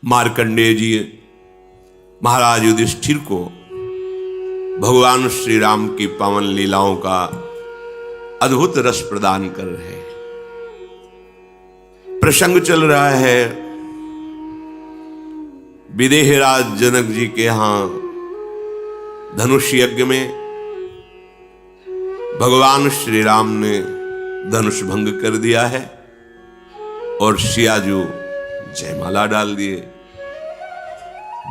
मार्कंडेय जी महाराज युधिष्ठिर को भगवान श्री राम की पावन लीलाओं का अद्भुत रस प्रदान कर रहे हैं। प्रसंग चल रहा है विदेहराज जनक जी के यहां धनुष यज्ञ में भगवान श्री राम ने धनुष भंग कर दिया है और सियाजू जयमाला डाल दिए।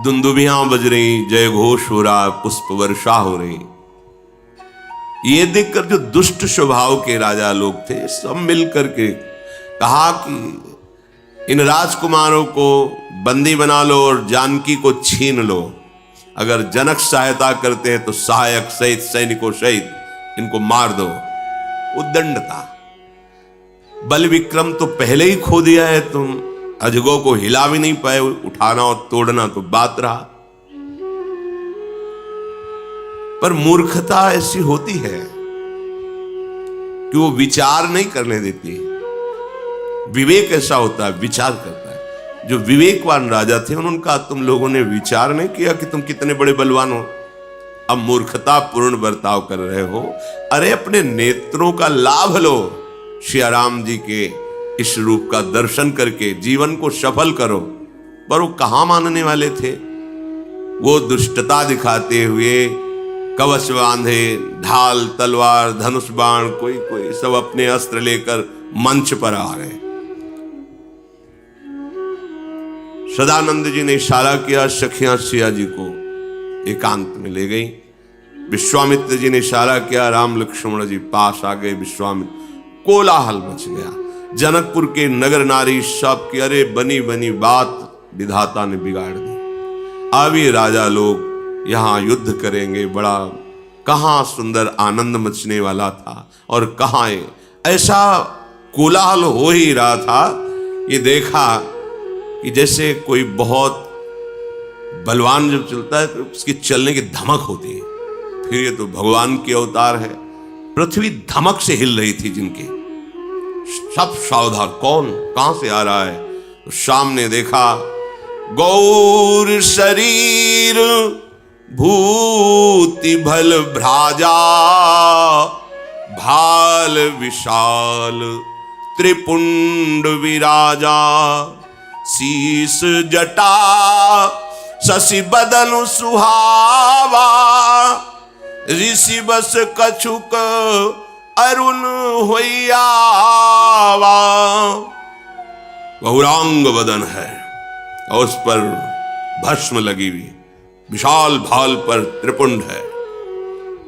दुंदुभियां बज रही, जय घोष हो रहा, पुष्प वर्षा हो रही। ये देखकर जो दुष्ट स्वभाव के राजा लोग थे सब मिलकर के कहा कि इन राजकुमारों को बंदी बना लो और जानकी को छीन लो। अगर जनक सहायता करते हैं तो सहायक सहित सैनिकों सहित इनको मार दो। उद्दंड था। बल विक्रम तो पहले ही खो दिया है, तुम अजगों को हिला भी नहीं पाए, उठाना और तोड़ना तो बात रहा। पर मूर्खता ऐसी होती है कि वो विचार नहीं करने देती। विवेक ऐसा होता है, विचार करता है। जो विवेकवान राजा थे उन्होंने कहा तुम लोगों ने विचार नहीं किया कि तुम कितने बड़े बलवान हो, अब मूर्खता पूर्ण बर्ताव कर रहे हो। अरे अपने नेत्रों का लाभ लो, श्री राम जी के इस रूप का दर्शन करके जीवन को सफल करो। पर वो कहां मानने वाले थे। वो दुष्टता दिखाते हुए कवच बांधे, ढाल तलवार धनुष बाण, कोई कोई सब अपने अस्त्र लेकर मंच पर आ गए। सदानंद जी ने इशारा किया, सखियां सिया जी को एकांत में ले गई। विश्वामित्र जी ने इशारा किया, राम लक्ष्मण जी पास आ गए। विश्वामित्र, कोलाहल मच गया। जनकपुर के नगर नारी सब की अरे बनी बनी बात विधाता ने बिगाड़ दी। अब ये राजा लोग यहां युद्ध करेंगे, बड़ा कहां सुंदर आनंद मचने वाला था और कहां ऐसा कोलाहल हो ही रहा था। ये देखा कि जैसे कोई बहुत बलवान जब चलता है तो उसकी चलने की धमक होती है। फिर ये तो भगवान के अवतार है। पृथ्वी धमक से हिल रही थी जिनके, सब सावधान, कौन कहां से आ रहा है। तो सामने देखा गौर शरीर भूति भल भ्राजा, भाल विशाल त्रिपुंड विराजा, शीस जटा शशि बदन सुहावा, ऋषि बस कछुक अरुण होइयावा। गौरांग वदन है और उस पर भस्म लगी हुई, विशाल भाल पर त्रिपुंड है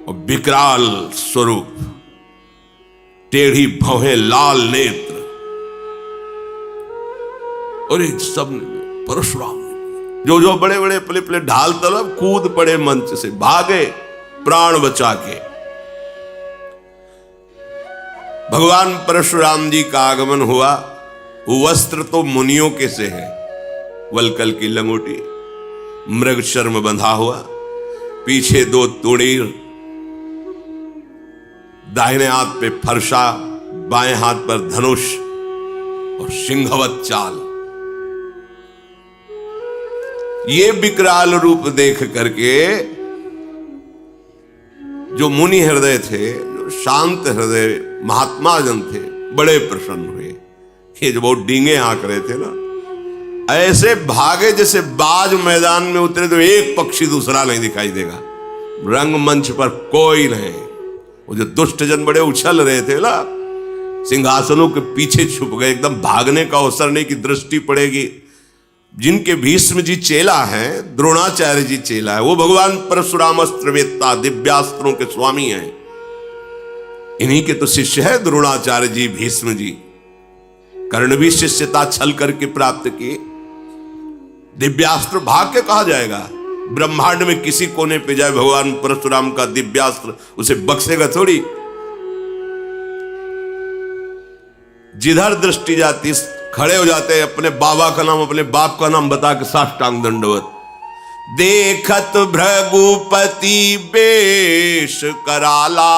और विकराल स्वरूप, टेढ़ी भौहें, लाल नेत्र। और एक सब परशुराम जो बड़े बड़े पले पले ढाल तलब कूद पड़े, मंच से भागे प्राण बचा के। भगवान परशुराम जी का आगमन हुआ। वस्त्र तो मुनियों के से है, वलकल की लंगोटी, मृग शर्म बंधा हुआ, पीछे 2 तोड़ीर, दाहिने हाथ पे फरसा, बाएं हाथ पर धनुष और सिंहवत चाल। ये विकराल रूप देख करके जो मुनि हृदय थे, जो शांत हृदय महात्मा जन थे, बड़े प्रसन्न हुए। ये जो बहुत डींगे हाँक रहे थे ना, ऐसे भागे जैसे बाज मैदान में उतरे तो एक पक्षी दूसरा नहीं दिखाई देगा। रंगमंच पर कोई नहीं। वो जो दुष्ट जन बड़े उछल रहे थे ना, सिंहासनों के पीछे छुप गए। एकदम भागने का अवसर नहीं कि दृष्टि पड़ेगी। जिनके भीष्म जी चेला हैं, द्रोणाचार्य जी चेला है, वो भगवान परशुराम अस्त्रवेत्ता, दिव्यास्त्रों के स्वामी हैं। इन्हीं के तो शिष्य है द्रोणाचार्य जी, भीष्म जी। कर्ण भी शिष्यता छल करके प्राप्त किए। दिव्यास्त्र भाग्य कहा जाएगा। ब्रह्मांड में किसी कोने पे जाए भगवान परशुराम का दिव्यास्त्र, उसे बख्शेगा थोड़ी। जिधर दृष्टि जाती खड़े हो जाते हैं, अपने बाबा का नाम, अपने बाप का नाम बता के साष्टांग दंडवत। देखत भृगुपति बेश कराला,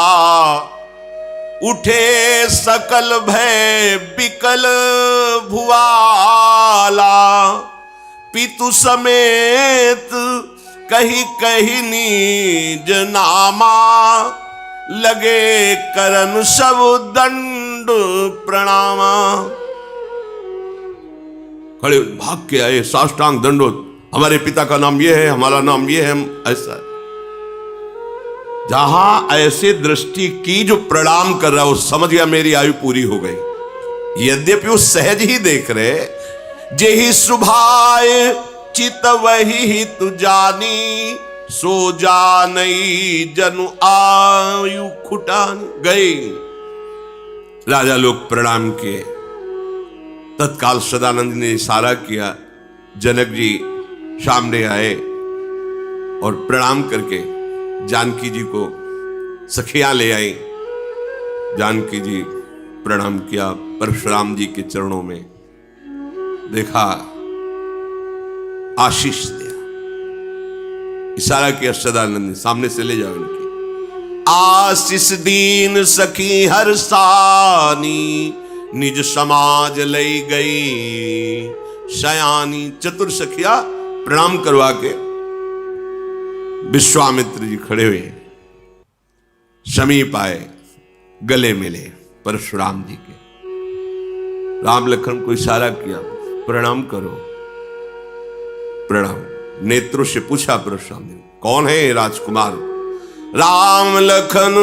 उठे सकल भय बिकल भुआला, पितु समेत कही कही नीज नामा, लगे करन सब दंड प्रणामा। खड़े भाग के आए, साष्टांग दंडोत, हमारे पिता का नाम ये है, हमारा नाम ये है, ऐसा। जहां ऐसे दृष्टि की जो प्रणाम कर रहा है वो समझ गया मेरी आयु पूरी हो गई। यद्यपि वो सहज ही देख रहे, जेहि सुभाय चित वही तु जानी, सो जानई जनु आयु खुटान। गई राजा लोग प्रणाम किए। तत्काल सदानंद ने इशारा किया, जनक जी सामने आए और प्रणाम करके जानकी जी को सखियां ले आई। जानकी जी प्रणाम किया, परशुराम जी के चरणों में देखा, आशीष दिया, इशारा किया सदानंद ने, सामने से ले जाओ इनकी। आशीष दीन सखी हर सानी, निज समाज लई गई शयानी। चतुर सखिया प्रणाम करवा के विश्वामित्र जी खड़े हुए, समीप आए, गले मिले परशुराम जी के। राम लखन को इशारा किया, प्रणाम करो। प्रणाम। नेत्रों से पूछा परशुराम जी, कौन है राजकुमार? राम लखन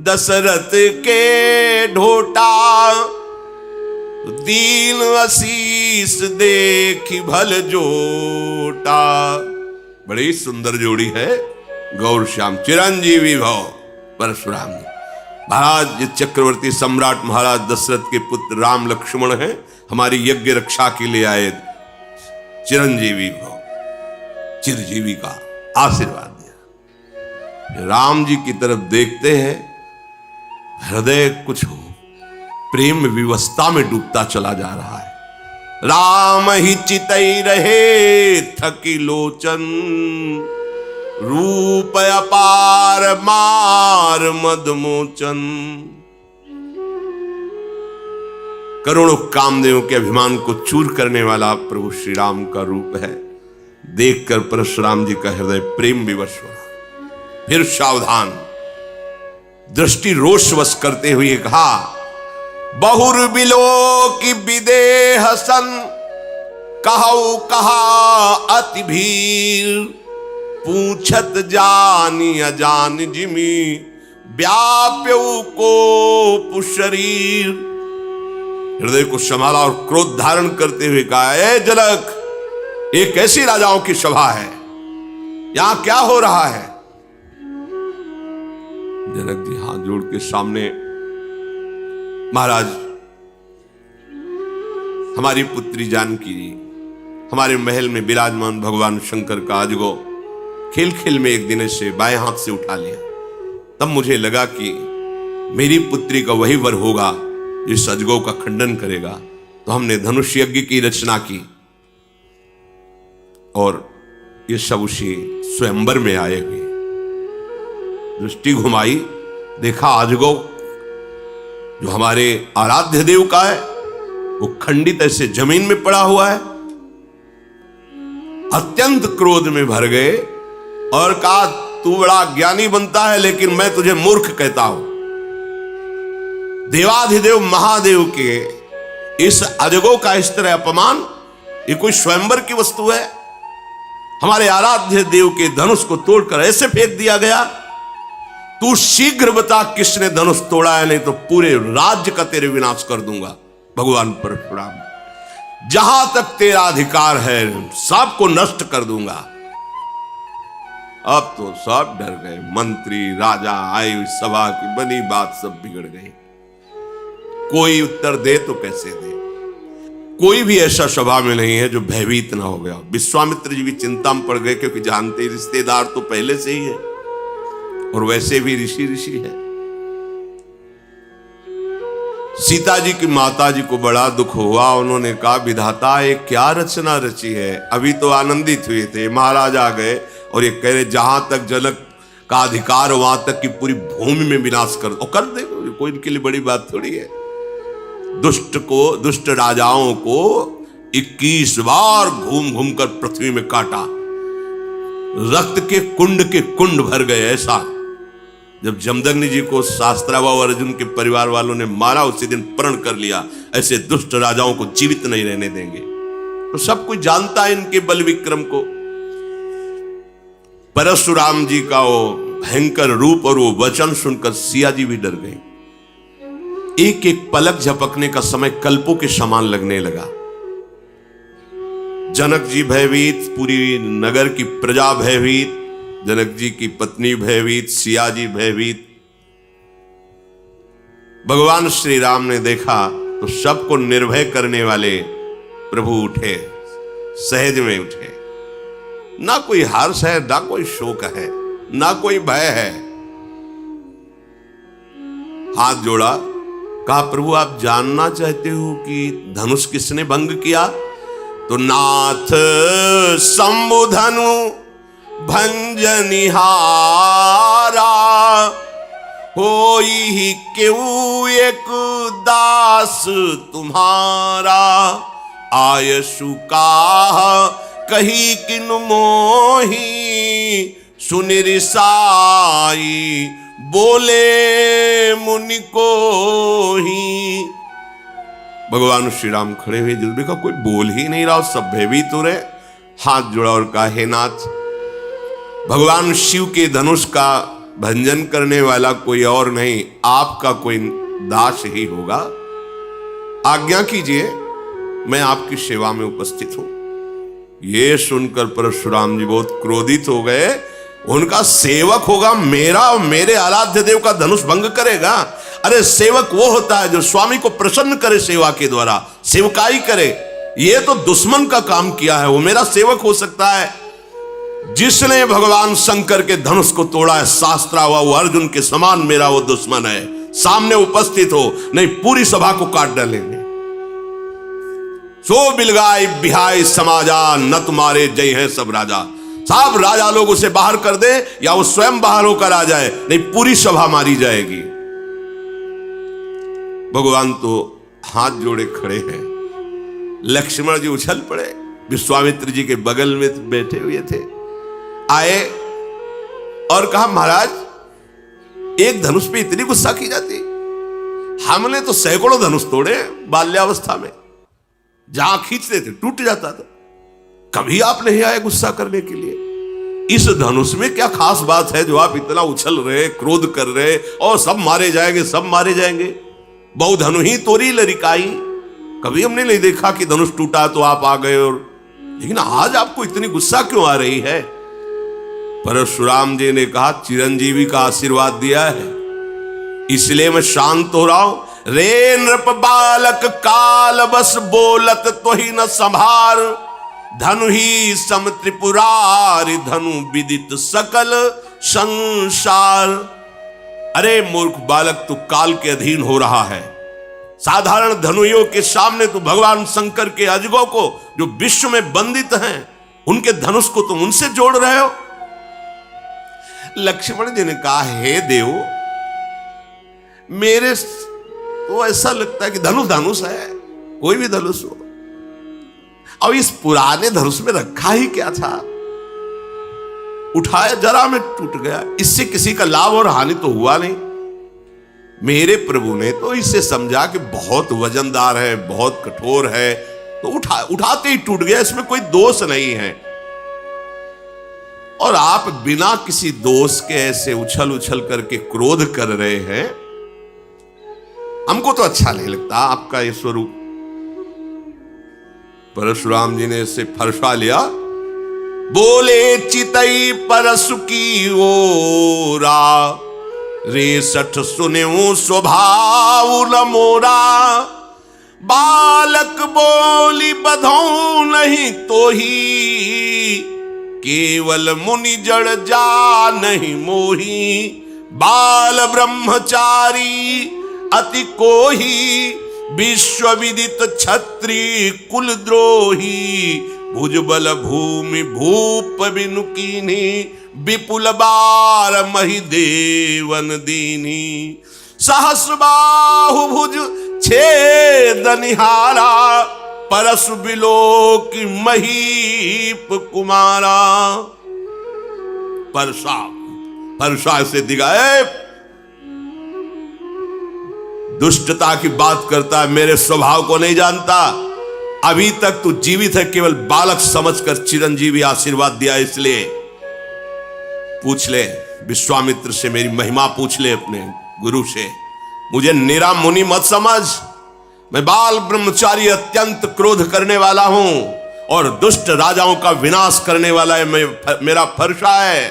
दशरथ के ढोटा, दीन आशीष देखी भल जोटा। बड़ी सुंदर जोड़ी है, गौर श्याम, चिरंजीवी भव परशुराम जी। महाराज ये चक्रवर्ती सम्राट महाराज दशरथ के पुत्र राम लक्ष्मण हैं, हमारी यज्ञ रक्षा के लिए आए। चिरंजीवी भव, चिरजीवी का आशीर्वाद दिया। राम जी की तरफ देखते हैं, हृदय कुछ हो प्रेम विवस्था में डूबता चला जा रहा है। राम ही चितई रहे थकी लोचन, रूप अपार मार मदमोचन। करोड़ों कामदेवों के अभिमान को चूर करने वाला प्रभु श्री राम का रूप है। देखकर परशुराम जी का हृदय प्रेम विवश हुआ। फिर सावधान, दृष्टि रोषवश करते हुए कहा, बहुर बिलो की विदेह सन, कहौ कहा अति भीर। पूछत जानी अजान जिमी, व्याप्यऊ को पुशरीर। हृदय को संभाला और क्रोध धारण करते हुए कहा, ए जनक, ये कैसी राजाओं की सभा है, यहां क्या हो रहा है? जनक जी हाथ जोड़ के सामने, महाराज हमारी पुत्री जानकी जी हमारे महल में विराजमान भगवान शंकर का अजगो खेल खेल में एक दिन से बाएं हाथ से उठा लिया। तब मुझे लगा कि मेरी पुत्री का वही वर होगा जिस अजगो का खंडन करेगा। तो हमने धनुष यज्ञ की रचना की और ये सब उसी स्वयंवर में आए हुए। दृष्टि घुमाई, देखा अजगो जो हमारे आराध्य देव का है वो खंडित ऐसे जमीन में पड़ा हुआ है। अत्यंत क्रोध में भर गए और कहा, तू बड़ा ज्ञानी बनता है लेकिन मैं तुझे मूर्ख कहता हूं। देवाधिदेव महादेव के इस अजगो का इस तरह अपमान, ये कोई स्वयंवर की वस्तु है? हमारे आराध्य देव के धनुष को तोड़कर ऐसे फेंक दिया गया। तू शीघ्र बता किसने धनुष तोड़ा है, नहीं तो पूरे राज्य का तेरे विनाश कर दूंगा। भगवान परशुराम, जहां तक तेरा अधिकार है सबको नष्ट कर दूंगा। अब तो सब डर गए, मंत्री राजा आए, सभा की बनी बात सब बिगड़ गई। कोई उत्तर दे तो कैसे दे? कोई भी ऐसा सभा में नहीं है जो भयभीत ना हो गया। विश्वामित्र जी भी चिंता में पड़ गए, क्योंकि जानते रिश्तेदार तो पहले से ही है और वैसे भी ऋषि है। सीता जी की माता जी को बड़ा दुख हुआ। उन्होंने कहा, विधाता ये क्या रचना रची है? अभी तो आनंदित हुए थे, महाराज आ गए और ये कह रहे जहां तक जनक का अधिकार वहां तक की पूरी भूमि में विनाश कर दे। कोई इनके लिए बड़ी बात थोड़ी है। दुष्ट राजाओं को 21 बार घूम घूम कर पृथ्वी में काटा, रक्त के कुंड भर गए। ऐसा जब जमदग्नि जी को शास्त्राभाव अर्जुन के परिवार वालों ने मारा, उसी दिन प्रण कर लिया ऐसे दुष्ट राजाओं को जीवित नहीं रहने देंगे। तो सब कुछ जानता है इनके बल विक्रम को। परशुराम जी का वो भयंकर रूप और वो वचन सुनकर सिया जी भी डर गए। एक एक पलक झपकने का समय कल्पों के समान लगने लगा। जनक जी भयभीत, पूरी नगर की प्रजा भयभीत, जनक जी की पत्नी भयभीत, सिया जी भयभीत। भगवान श्री राम ने देखा तो सबको निर्भय करने वाले प्रभु उठे, सहज में उठे। ना कोई हर्ष है, ना कोई शोक है, ना कोई भय है। हाथ जोड़ा, कहा प्रभु आप जानना चाहते हो कि धनुष किसने भंग किया? तो नाथ शंभुधनु भंजनिहारा, होई क्यों एक दास तुम्हारा। आयसु काह कही किन मोही, सुनिरिसाई बोले मुनि को ही। भगवान श्री राम खड़े हुए, जब देखा कोई बोल ही नहीं रहा, सब भयभीत हो रहे। हाथ जोड़ा और कहा हे नाथ, भगवान शिव के धनुष का भंजन करने वाला कोई और नहीं, आपका कोई दास ही होगा। आज्ञा कीजिए, मैं आपकी सेवा में उपस्थित हूं। ये सुनकर परशुराम जी बहुत क्रोधित हो गए। उनका सेवक होगा मेरा और मेरे आराध्य देव का धनुष भंग करेगा? अरे सेवक वो होता है जो स्वामी को प्रसन्न करे, सेवा के द्वारा सेवकाई करे। ये तो दुश्मन का काम किया है, वो मेरा सेवक हो सकता है? जिसने भगवान शंकर के धनुष को तोड़ा है, शास्त्रा हुआ वो अर्जुन के समान मेरा वो दुश्मन है। सामने उपस्थित हो, नहीं पूरी सभा को काट डालेंगे। सो बिलगाई बिहाई समाजा, न तुम्हारे जय है सब राजा। सब राजा लोग उसे बाहर कर दे या वो स्वयं बाहर होकर आ जाए, नहीं पूरी सभा मारी जाएगी। भगवान तो हाथ जोड़े खड़े हैं। लक्ष्मण जी उछल पड़े, विश्वामित्र जी के बगल में बैठे हुए थे, आए और कहा महाराज एक धनुष पे इतनी गुस्सा की जाती? हमने तो सैकड़ों धनुष तोड़े बाल्यावस्था में, जहां खींचते थे टूट जाता था। कभी आप नहीं आए गुस्सा करने के लिए? इस धनुष में क्या खास बात है जो आप इतना उछल रहे, क्रोध कर रहे और सब मारे जाएंगे, सब मारे जाएंगे? बहु धनु ही तोरी लरिकाई। कभी हमने नहीं देखा कि धनुष टूटा तो आप आ गए, और लेकिन आज आपको इतनी गुस्सा क्यों आ रही है? परशुराम जी ने कहा चिरंजीवी का आशीर्वाद दिया है, इसलिए मैं शांत हो रहा हूं। रे नृप बालक काल बस बोलत तो ही न संभार, धनु ही सम त्रिपुरारि धनु विदित सकल संसार। अरे मूर्ख बालक, तू काल के अधीन हो रहा है। साधारण धनुइयों के सामने तू भगवान शंकर के अजगों को जो विश्व में बंदित हैं, उनके धनुष को तुम उनसे जोड़ रहे हो। लक्ष्मण जी ने कहा हे देव, मेरे तो ऐसा लगता है कि धनुष धनुष है, कोई भी धनुष हो। अब इस पुराने धनुष में रखा ही क्या था? उठाया जरा में टूट गया, इससे किसी का लाभ और हानि तो हुआ नहीं। मेरे प्रभु ने तो इसे समझा कि बहुत वजनदार है, बहुत कठोर है, तो उठाते ही टूट गया, इसमें कोई दोष नहीं है। और आप बिना किसी दोष के ऐसे उछल उछल करके क्रोध कर रहे हैं, हमको तो अच्छा नहीं लगता आपका ये स्वरूप। परशुराम जी ने इसे फरसा लिया, बोले चितई परसु की ओरा, रेसठ सुनेऊ स्वभाव न मोरा। बालक बोली बधौ नहीं तो ही, केवल मुनि जड़ जा नहीं मोही। बाल ब्रह्मचारी अति कोही, विश्व विदित क्षत्रिय कुल द्रोही। भुजबल भूमि भूप बिनु कीन्ही, विपुल बार मही देवन दीनी। सहस्र बाहु भुज छेद निहारा, परस बिलो की महीप कुमारा। परसा से दिगाए दुष्टता की बात करता है, मेरे स्वभाव को नहीं जानता। अभी तक तू जीवित है केवल बालक समझकर चिरंजीवी आशीर्वाद दिया, इसलिए पूछ ले विश्वामित्र से, मेरी महिमा पूछ ले अपने गुरु से। मुझे निरा मुनि मत समझ, मैं बाल ब्रह्मचारी अत्यंत क्रोध करने वाला हूं और दुष्ट राजाओं का विनाश करने वाला है मेरा फरसा है।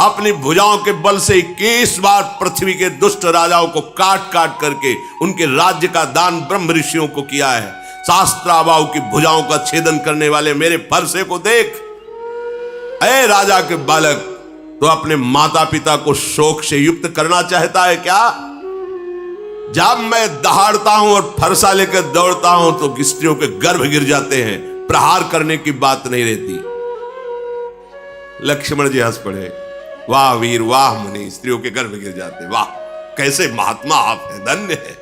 अपनी भुजाओं के बल से 21 बार पृथ्वी के दुष्ट राजाओं को काट काट करके उनके राज्य का दान ब्रह्म ऋषियों को किया है। शास्त्राबाओं की भुजाओं का छेदन करने वाले मेरे फरसे को देख। ऐ राजा के बालक, तो अपने माता पिता को शोक से युक्त करना चाहता है क्या? जब मैं दहाड़ता हूं और फरसा लेकर दौड़ता हूं तो स्त्रियों के गर्भ गिर जाते हैं, प्रहार करने की बात नहीं रहती। लक्ष्मण जी हंस पड़े, वाह वीर वाह मुनि, स्त्रियों के गर्भ गिर जाते, वाह कैसे महात्मा आप हैं, धन्य है।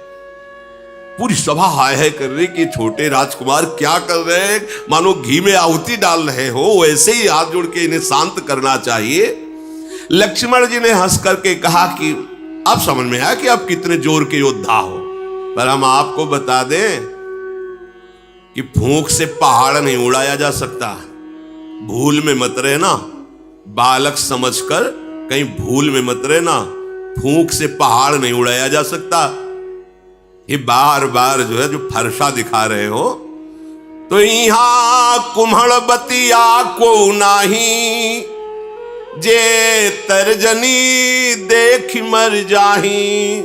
पूरी सभा हाय है कर रही कि छोटे राजकुमार क्या कर रहे हैं, मानो घी में आहुति डाल रहे हो, वैसे ही हाथ जोड़ के इन्हें शांत करना चाहिए। लक्ष्मण जी ने हंस करके कहा कि अब समझ में आया कि आप कितने जोर के योद्धा हो, पर हम आपको बता दें कि फूंक से पहाड़ नहीं उड़ाया जा सकता। भूल में मत रहना, बालक समझकर कहीं भूल में मत रहना, फूंक से पहाड़ नहीं उड़ाया जा सकता। ये बार बार जो है जो फरसा दिखा रहे हो, तो यहां कुम्हड़ बतिया को नाही, जे तर्जनी देख मर जाही।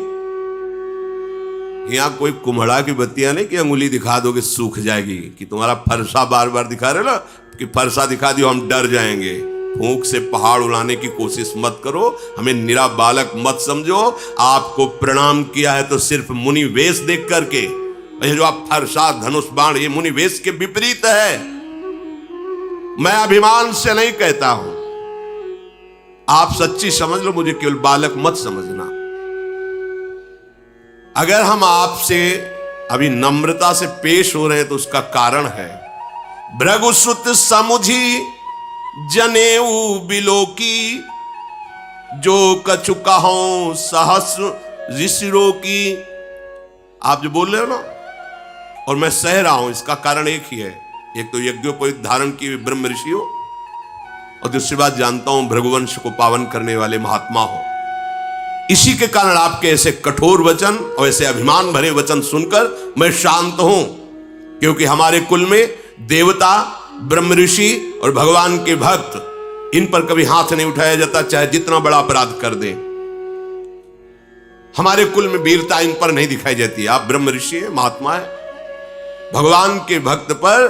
यहां कोई कुम्हड़ा की बत्तियां नहीं कि अंगुली दिखा दोगे सूख जाएगी, कि तुम्हारा फरसा बार बार दिखा रहे ना कि फरसा दिखा दियो हम डर जाएंगे। फूंक से पहाड़ उड़ाने की कोशिश मत करो, हमें निरा बालक मत समझो। आपको प्रणाम किया है तो सिर्फ मुनि वेश देख करके, ये जो आप फरसा धनुष बाण, ये मुनि वेश के विपरीत है। मैं अभिमान से नहीं कहता हूं, आप सच्ची समझ लो, मुझे केवल बालक मत समझना। अगर हम आपसे अभी नम्रता से पेश हो रहे हैं तो उसका कारण है, भृगुसुत समुझी जनेऊ बिलोकी, जो कछु कहो सहस्र ऋषिरों की। आप जो बोल रहे हो ना, और मैं सह रहा हूं, इसका कारण एक ही है, एक तो यज्ञोपवीत धारण की ब्रह्म ऋषियों, और दूसरी बात जानता हूं भृगुवंश को पावन करने वाले महात्मा हो। इसी के कारण आपके ऐसे कठोर वचन और ऐसे अभिमान भरे वचन सुनकर मैं शांत हूं, क्योंकि हमारे कुल में देवता, ब्रह्म ऋषि और भगवान के भक्त, इन पर कभी हाथ नहीं उठाया जाता, चाहे जितना बड़ा अपराध कर दे। हमारे कुल में वीरता इन पर नहीं दिखाई जाती। आप ब्रह्म ऋषि है, महात्मा है, भगवान के भक्त पर,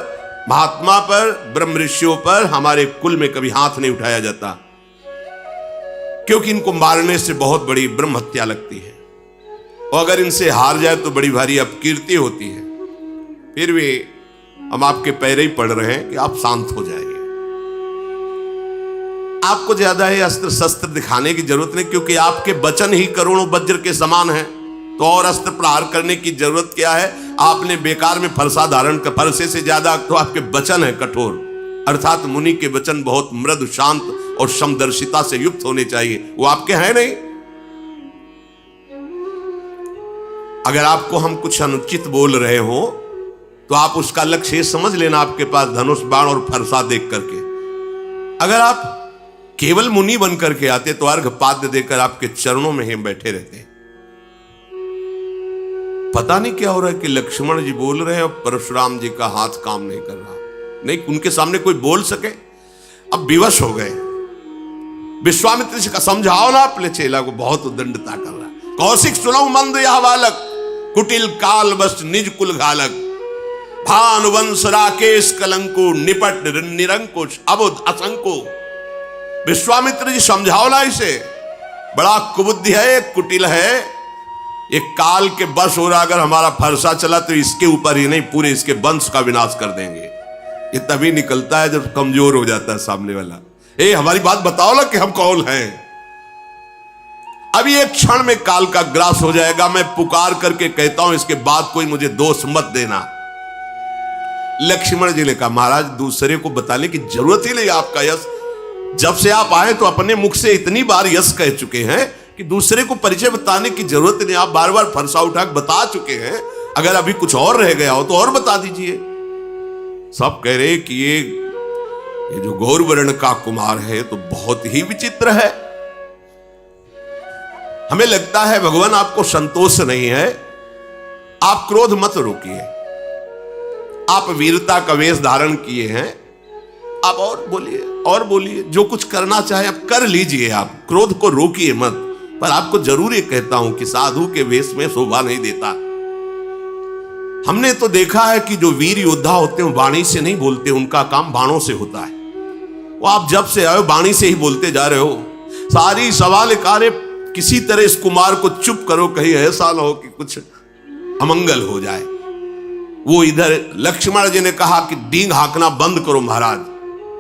महात्मा पर, ब्रह्म ऋषियों पर हमारे कुल में कभी हाथ नहीं उठाया जाता, क्योंकि इनको मारने से बहुत बड़ी ब्रह्म हत्या लगती है, और अगर इनसे हार जाए तो बड़ी भारी अपकीर्ति होती है। फिर भी हम आपके पैर ही पड़ रहे हैं कि आप शांत हो जाइए। आपको ज्यादा ही अस्त्र शस्त्र दिखाने की जरूरत नहीं, क्योंकि आपके वचन ही करोड़ों वज्र के समान हैं, तो और अस्त्र प्रहार करने की जरूरत क्या है? आपने बेकार में फरसा धारण कर, फरसे से ज्यादा तो आपके वचन है कठोर, अर्थात मुनि के वचन बहुत मृदु, शांत और समदर्शिता से युक्त होने चाहिए, वो आपके हैं नहीं। अगर आपको हम कुछ अनुचित बोल रहे हो तो आप उसका लक्ष्य समझ लेना, आपके पास धनुष बाण और फरसा देख करके। अगर आप केवल मुनि बन करके आते तो अर्घ पाद्य देकर आपके चरणों में ही बैठे रहते। पता नहीं क्या हो रहा है कि लक्ष्मण जी बोल रहे हैं और परशुराम जी का हाथ काम नहीं कर रहा, नहीं उनके सामने कोई बोल सके। अब विवश हो गए। विश्वामित्र जी का समझाओ ना अपने चेला को, बहुत उद्दंडता कर रहा है। कौशिक सुनऊ मंद यह बालक, कुटिल काल बस निज कुल घालक, भानुवंश राकेश कलंको, निपट निरंकुश अबुध असंको। विश्वामित्र जी समझाओ ना इसे, बड़ा कुबुद्धि है, कुटिल है, एक काल के बस हो रहा। अगर हमारा फरसा चला तो इसके ऊपर ही नहीं पूरे इसके वंश का विनाश कर देंगे। ये तभी निकलता है जब कमजोर हो जाता है सामने वाला। हमारी बात बताओ ना कि हम कौन हैं। अभी एक क्षण में काल का ग्रास हो जाएगा। मैं पुकार करके कहता हूं, इसके बाद कोई मुझे दोष मत देना। लक्ष्मण जी ने कहा महाराज दूसरे को बताने की जरूरत ही नहीं, आपका यश जब से आप आए तो अपने मुख से इतनी बार यश कह चुके हैं कि दूसरे को परिचय बताने की जरूरत नहीं। आप बार बार फरसा उठा बता चुके हैं, अगर अभी कुछ और रह गया हो तो और बता दीजिए। सब कह रहे कि ये जो गौर वर्ण का कुमार है तो बहुत ही विचित्र है। हमें लगता है भगवान आपको संतोष नहीं है, आप क्रोध मत रोकिए। आप वीरता का वेश धारण किए हैं, आप और बोलिए, जो कुछ करना चाहे आप कर लीजिए, आप क्रोध को रोकिए मत। पर आपको जरूर ये कहता हूं कि साधु के वेश में शोभा नहीं देता। हमने तो देखा है कि जो वीर योद्धा होते हैं वाणी से नहीं बोलते, उनका काम बाणों से होता है। वो आप जब से आए हो वाणी से ही बोलते जा रहे हो। सारी सवाल कार्य किसी तरह इस कुमार को चुप करो, कहीं ऐसा ना हो कि कुछ अमंगल हो जाए। वो इधर लक्ष्मण जी ने कहा कि डींग हाँकना बंद करो महाराज,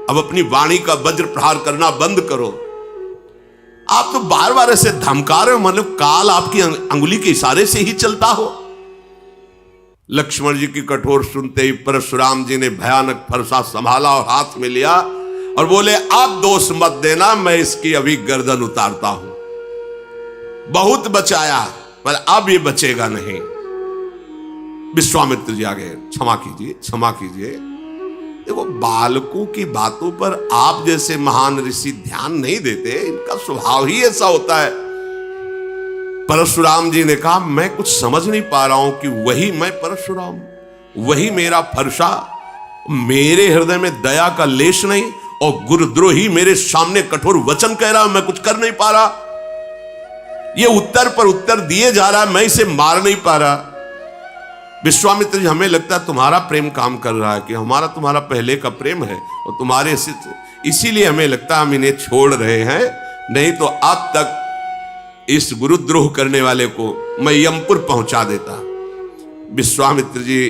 अब अपनी वाणी का वज्र प्रहार करना बंद करो। आप तो बार बार ऐसे धमका रहे हो, मतलब काल आपकी अंगुली के इशारे से ही चलता हो। लक्ष्मण जी की कठोर सुनते ही परशुराम जी ने भयानक फरसा संभाला और हाथ में लिया और बोले आप दोष मत देना, मैं इसकी अभी गर्दन उतारता हूं। बहुत बचाया पर अब ये बचेगा नहीं। विश्वामित्र जी आ गए, क्षमा कीजिए, क्षमा कीजिए। देखो बालकों की बातों पर आप जैसे महान ऋषि ध्यान नहीं देते, इनका स्वभाव ही ऐसा होता है। परशुराम जी ने कहा मैं कुछ समझ नहीं पा रहा हूं कि वही मैं परशुराम, वही मेरा फरसा, मेरे हृदय में दया का लेश नहीं और गुरुद्रोही मेरे सामने कठोर वचन कह रहा, मैं कुछ कर नहीं पा रहा। ये उत्तर पर उत्तर दिए जा रहा है, मैं इसे मार नहीं पा रहा। विश्वामित्र जी हमें लगता है तुम्हारा प्रेम काम कर रहा है, कि हमारा तुम्हारा पहले का प्रेम है और तुम्हारे इसीलिए हमें लगता है हम इन्हें छोड़ रहे हैं, नहीं तो अब तक इस गुरुद्रोह करने वाले को मैं यमपुर पहुंचा देता। विश्वामित्र जी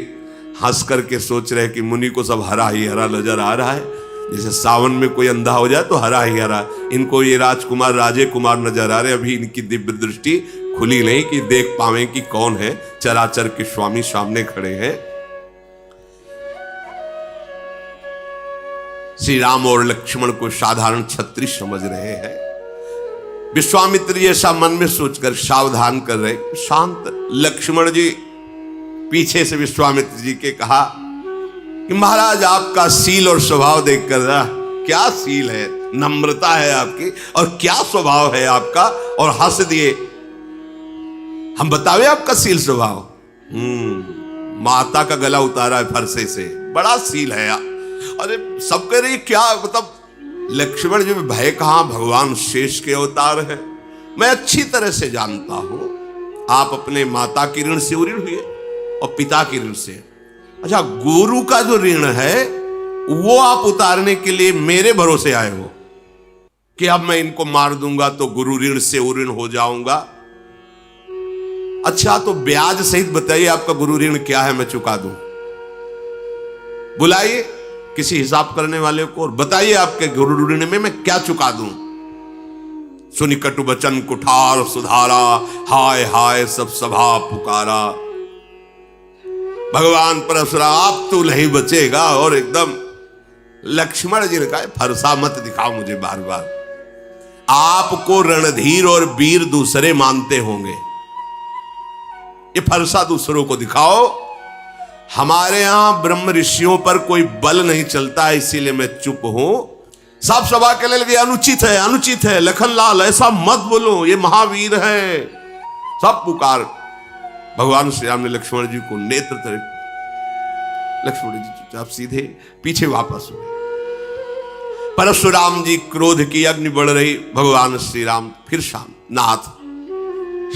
हंस करके सोच रहे कि मुनि को सब हरा ही हरा नजर आ रहा है, जैसे सावन में कोई अंधा हो जाए तो हरा ही हरा। इनको ये राजकुमार राजे कुमार नजर आ रहे, अभी इनकी दिव्य दृष्टि खुली नहीं कि देख पावे कि कौन है, चराचर के स्वामी सामने खड़े हैं। श्री राम और लक्ष्मण को साधारण क्षत्रिय समझ रहे हैं। विश्वामित्र जी ऐसा मन में सोचकर सावधान कर रहे, शांत। लक्ष्मण जी पीछे से विश्वामित्र जी के कहा कि महाराज आपका सील और स्वभाव देखकर क्या सील है, नम्रता है आपकी और क्या स्वभाव है आपका, और हंस दिए। हम बतावे आपका सील स्वभाव। माता का गला उतारा है फरसे से, बड़ा सील है। अरे सब कह रहे क्या, मतलब लक्ष्मण जी में भय कहां, भगवान शेष के अवतार है। मैं अच्छी तरह से जानता हूं आप अपने माता की ऋण से ऋण हुए और पिता की ऋण से। अच्छा गुरु का जो ऋण है वो आप उतारने के लिए मेरे भरोसे आए हो कि अब मैं इनको मार दूंगा तो गुरु ऋण से ऋण हो जाऊंगा। अच्छा तो ब्याज सहित बताइए आपका गुरु ऋण क्या है, मैं चुका दूं। बुलाइए किसी हिसाब करने वाले को और बताइए आपके गुरु ऋण में मैं क्या चुका दूं। सुनी कटु बचन कुठार सुधारा, हाय हाय सब सभा पुकारा। भगवान परशुराम आप तो नहीं बचेगा। और एकदम लक्ष्मण जी ने कहा फरसा मत दिखाओ मुझे बार बार। आपको रणधीर और वीर दूसरे मानते होंगे, ये फरसा दूसरों को दिखाओ। हमारे यहां ब्रह्म ऋषियों पर कोई बल नहीं चलता, इसीलिए मैं चुप हूं। सब सभा के लिए लगे अनुचित है, अनुचित है, लखनलाल ऐसा मत बोलो, ये महावीर है। सब पुकार। भगवान श्री राम ने लक्ष्मण जी को नेत्र तरह, लक्ष्मण जी चुपचाप सीधे पीछे वापस हुए। परशुराम जी क्रोध की अग्नि बढ़ रही। भगवान श्री राम फिर शांत, नाथ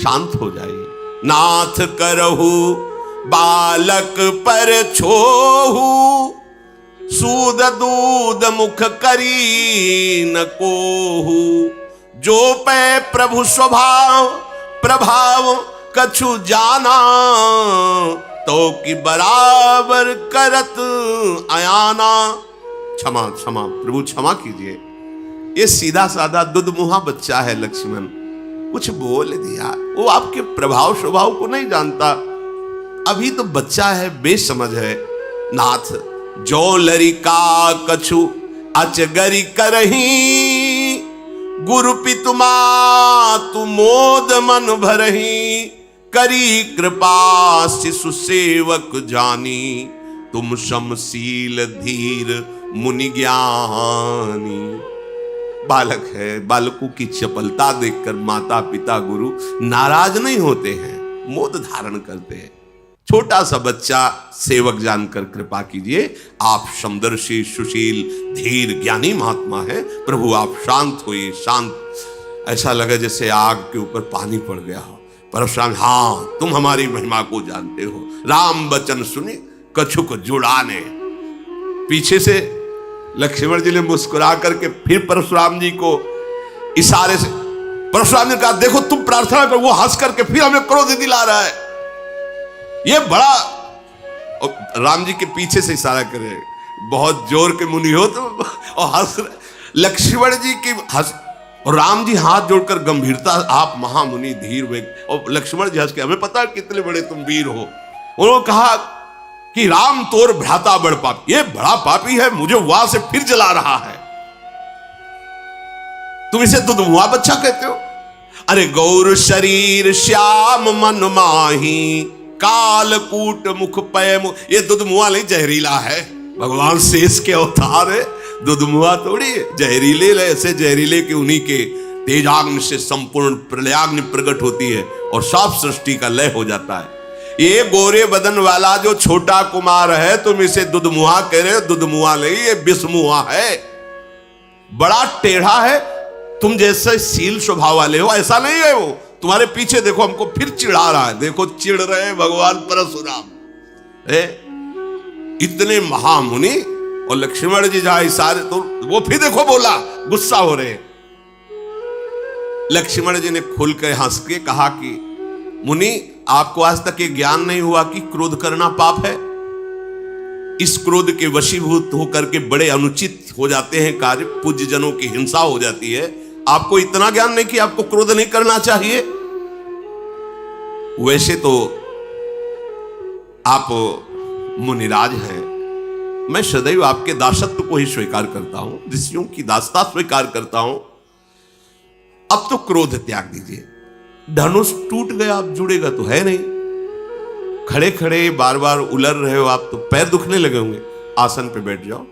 शांत हो जाइए, नाथ करहु बालक पर छोहू, सूद दूध मुख करी न कोहू, जो पै प्रभु स्वभाव प्रभाव कछु जाना, तो कि बराबर करत आयाना। क्षमा क्षमा प्रभु क्षमा कीजिए, ये सीधा साधा दुधमुहा बच्चा है लक्ष्मण, कुछ बोल दिया, वो आपके प्रभाव स्वभाव को नहीं जानता, अभी तो बच्चा है, बेसमझ है। नाथ जो लरिका कछु अचगरी करही, गुरु पितु मातु मोद मन भरही, करी कृपा शिशु सेवक जानी, तुम समशील धीर मुनि ज्ञानी। बालक है, बालकों की चपलता देखकर माता पिता गुरु नाराज नहीं होते हैं, मोद धारण करते हैं। छोटा सा बच्चा सेवक जानकर कृपा कीजिए, आप समदर्शी सुशील धीर ज्ञानी महात्मा है, प्रभु आप शांत होइए, शांत। ऐसा लगे जैसे आग के ऊपर पानी पड़ गया हो। परशुराम, हाँ तुम हमारी महिमा को जानते हो, राम वचन सुने कछुक जुड़ाने। पीछे से लक्ष्मण जी ने मुस्कुरा करके फिर परशुराम जी को इशारे से, परशुराम ने कहा देखो तुम प्रार्थना करो, वो हंस करके फिर हमें क्रोध दिला रहा है, ये बड़ा। और राम जी के पीछे से इशारा करे, बहुत जोर के मुनि हो तुम, और हंस। लक्ष्मण जी की हंस, और राम जी हाथ जोड़कर गंभीरता, आप महामुनि धीर वे। और लक्ष्मण जी हंस के, हमें पता है कितने बड़े तुम वीर हो। उन्होंने कहा कि राम तोर भ्राता बड़ पापी, ये बड़ा पापी है, मुझे वहां से फिर जला रहा है, तुम इसे दुधमुआ बच्चा कहते हो। अरे गौर शरीर श्याम मन माही, कालकूट मुख पय मुख, ये दुधमुआ नहीं जहरीला है, भगवान शेष के अवतार है, दुधमुआ थोड़ी जहरीले। ऐसे जहरीले कि उन्हीं के तेजाग्नि से संपूर्ण प्रलयाग्नि प्रकट होती है और सब सृष्टि का लय हो जाता है। ये गोरे बदन वाला जो छोटा कुमार है, तुम इसे दुधमुआ कह रहे हो, दुधमुआ नहीं, ये विषमुआ है, बड़ा टेढ़ा है, तुम जैसे शील स्वभाव वाले हो ऐसा नहीं है वो। तुम्हारे पीछे देखो हमको फिर चिढ़ा रहा है, देखो चिढ़ रहे हैं भगवान परशुराम, इतने महामुनि। और लक्ष्मण जी जहां इशारे, तो वो फिर देखो बोला, गुस्सा हो रहे। लक्ष्मण जी ने खुल कर हंस के कहा कि मुनि आपको आज तक ये ज्ञान नहीं हुआ कि क्रोध करना पाप है। इस क्रोध के वशीभूत होकर के बड़े अनुचित हो जाते हैं कार्य, पूज्य जनों की हिंसा हो जाती है। आपको इतना ज्ञान नहीं कि आपको क्रोध नहीं करना चाहिए। वैसे तो आप मुनिराज हैं, मैं सदैव आपके दासत्व को ही स्वीकार करता हूं, ऋषियों की दासता स्वीकार करता हूं। अब तो क्रोध त्याग दीजिए, धनुष टूट गया, अब जुड़ेगा तो है नहीं। खड़े खड़े बार बार उलर रहे हो आप, तो पैर दुखने लगे होंगे, आसन पे बैठ जाओ,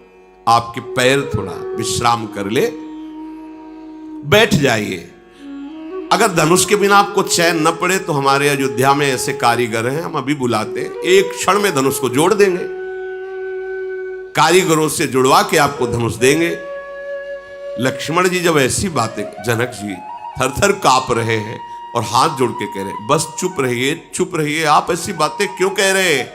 आपके पैर थोड़ा विश्राम कर ले, बैठ जाइए। अगर धनुष के बिना आपको चैन न पड़े तो हमारे अयोध्या में ऐसे कारीगर हैं, हम अभी बुलाते हैं, एक क्षण में धनुष को जोड़ देंगे, कारीगरों से जुड़वा के आपको धनुष देंगे। लक्ष्मण जी जब ऐसी बातें, जनक जी थर थर कांप रहे हैं और हाथ जोड़ के कह रहे हैं बस चुप रहिए, चुप रहिए, आप ऐसी बातें क्यों कह रहे हैं।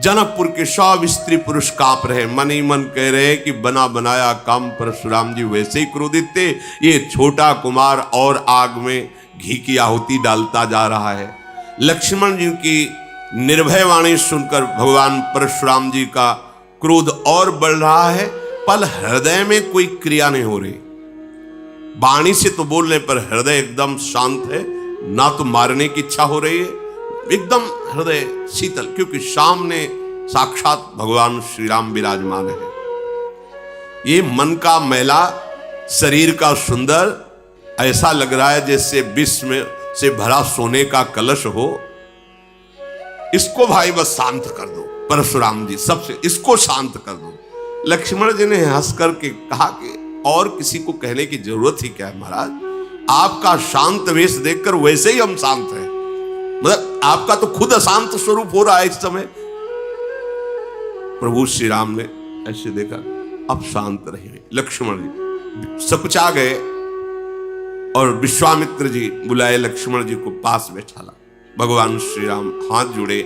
जनकपुर के सब स्त्री पुरुष कांप रहे, मन ही मन कह रहे कि बना बनाया काम परशुराम जी वैसे ही क्रोधित थे, ये छोटा कुमार और आग में घी की आहुति डालता जा रहा है। लक्ष्मण जी की निर्भय वाणी सुनकर भगवान परशुराम जी का क्रोध और बढ़ रहा है, पर हृदय में कोई क्रिया नहीं हो रही। वाणी से तो बोलने पर हृदय एकदम शांत है, ना तो मारने की इच्छा हो रही है, एकदम हृदय शीतल, क्योंकि सामने साक्षात भगवान श्री राम विराजमान है। ये मन का मैला, शरीर का सुंदर, ऐसा लग रहा है जैसे विष में से भरा सोने का कलश हो। इसको भाई बस शांत कर दो, परशुराम जी सबसे इसको शांत कर दो। लक्ष्मण जी ने हंस करके कहा कि और किसी को कहने की जरूरत ही क्या है महाराज, आपका शांत वेश देखकर वैसे ही हम शांत हैं, मतलब आपका तो खुद अशांत स्वरूप हो रहा है इस समय। प्रभु श्री राम ने ऐसे देखा, अब शांत रहिए। लक्ष्मण जी सकुचा गए और विश्वामित्र जी बुलाए, लक्ष्मण जी को पास बैठाला। भगवान श्री राम हाथ जुड़े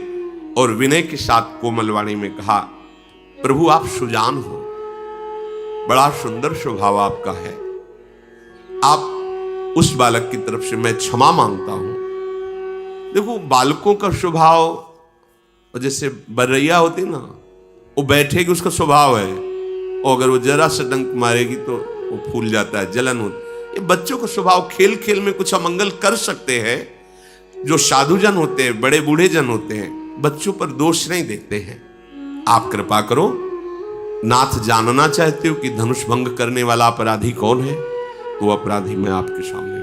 और विनय के साथ कोमल वाणी में कहा, प्रभु आप सुजान हो, बड़ा सुंदर स्वभाव आपका है, आप उस बालक की तरफ से मैं क्षमा मांगता हूं। देखो बालकों का स्वभाव जैसे बर्रैया होती ना, वो बैठेगी उसका स्वभाव है, और अगर वो जरा सा डंक मारेगी तो वो फूल जाता है, जलन होती। ये बच्चों का स्वभाव, खेल खेल में कुछ अमंगल कर सकते हैं। जो साधुजन होते हैं, बड़े बूढ़े जन होते हैं, बच्चों पर दोष नहीं देखते हैं। आप कृपा करो, नाथ जानना चाहते हो कि धनुष भंग करने वाला अपराधी कौन है? तो अपराधी मैं आपके सामने हूं।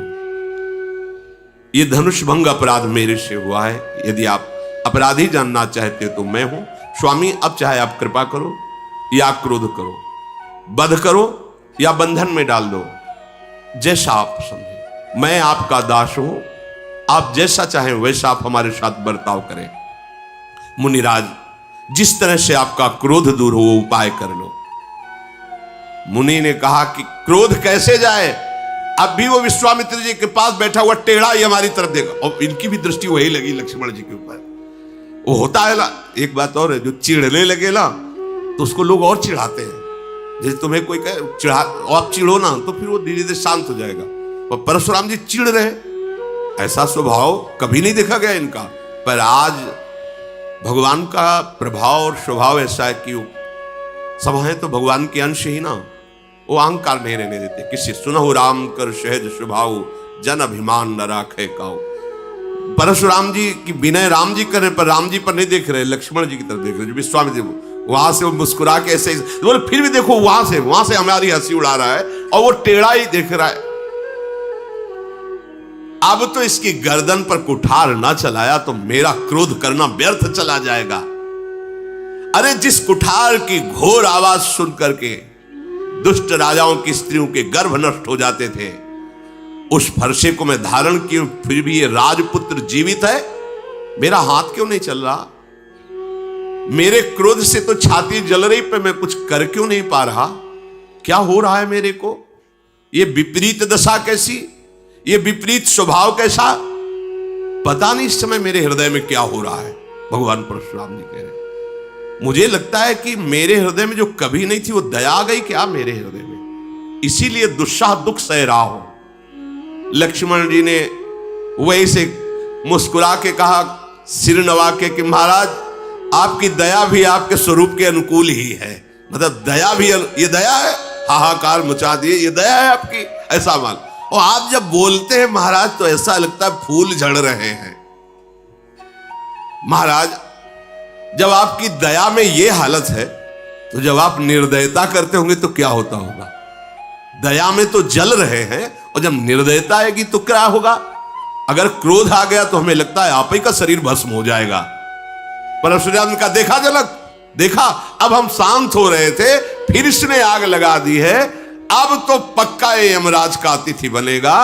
ये धनुष भंग अपराध मेरे से हुआ है। यदि आप अपराधी जानना चाहते हो तो मैं हूं। स्वामी, अब चाहे आप कृपा करो या क्रोध करो, वध करो या बंधन में डाल दो, जैसा आप समझे। मैं आपका दास हूं, आप जैसा चाहें वैसा आप हमारे साथ बर्ताव करें। मुनिराज, जिस तरह से आपका क्रोध दूर हो वो उपाय कर लो। मुनि ने कहा कि क्रोध कैसे जाए? अब भी वो विश्वामित्र जी के पास बैठा हुआ टेढ़ा ही हमारी तरफ देखा, और इनकी भी दृष्टि वही लगी लक्ष्मण जी के ऊपर। वो होता है ना, एक बात और है, जो चिढ़ने लगे ना तो उसको लोग और चिढ़ाते हैं। जैसे तुम्हें कोई कहे चिढ़ा, आप चिढ़ो ना, तो फिर वो धीरे धीरे शांत हो जाएगा। और परशुराम जी चिढ़ रहे, ऐसा स्वभाव कभी नहीं देखा गया इनका। पर आज भगवान का प्रभाव और स्वभाव ऐसा है कि सब है तो भगवान के अंश ही ना, वो अहंकार नहीं रहने देते। किसी सुनहु राम कर सहज स्वभाव, जन अभिमान न राखे काऊ। परशुराम जी की विनय राम जी कर रहे, पर राम जी पर नहीं देख रहे, लक्ष्मण जी की तरफ देख रहे। विश्वामित्र वहां से वो मुस्कुरा के ऐसे बोले, फिर भी देखो वहां से हमारी हंसी उड़ा रहा है और वो टेढ़ा ही देख रहा है। अब तो इसकी गर्दन पर कुठार ना चलाया तो मेरा क्रोध करना व्यर्थ चला जाएगा। अरे जिस कुठार की घोर आवाज सुन करके दुष्ट राजाओं की स्त्रियों के गर्भ नष्ट हो जाते थे, उस फरसे को मैं धारण किया, फिर भी ये राजपुत्र जीवित है, मेरा हाथ क्यों नहीं चल रहा? मेरे क्रोध से तो छाती जल रही, पर मैं कुछ कर क्यों नहीं पा रहा? क्या हो रहा है मेरे को? ये विपरीत दशा कैसी, ये विपरीत स्वभाव कैसा? पता नहीं इस समय मेरे हृदय में क्या हो रहा है। भगवान परशुराम जी कह रहे, मुझे लगता है कि मेरे हृदय में जो कभी नहीं थी वो दया आ गई क्या मेरे हृदय में, इसीलिए दुस्साह दुख सह रहा हो। लक्ष्मण जी ने वही से मुस्कुरा के कहा, सिर नवा के कि महाराज आपकी दया भी आपके स्वरूप के अनुकूल ही है। मतलब दया भी, ये दया है, हाहाकार मचा दिए, ये दया है आपकी, ऐसा मान। और आप जब बोलते हैं महाराज तो ऐसा लगता है फूल झड़ रहे हैं। महाराज जब आपकी दया में ये हालत है तो जब आप निर्दयता करते होंगे तो क्या होता होगा? दया में तो जल रहे हैं, और जब निर्दयता आएगी तो क्या होगा? अगर क्रोध आ गया तो हमें लगता है आप ही का शरीर भस्म हो जाएगा। परशुराम का देखा जनक, देखा, अब हम शांत हो रहे थे, फिर इसने आग लगा दी है, अब तो पक्का ये यमराज का अतिथि बनेगा।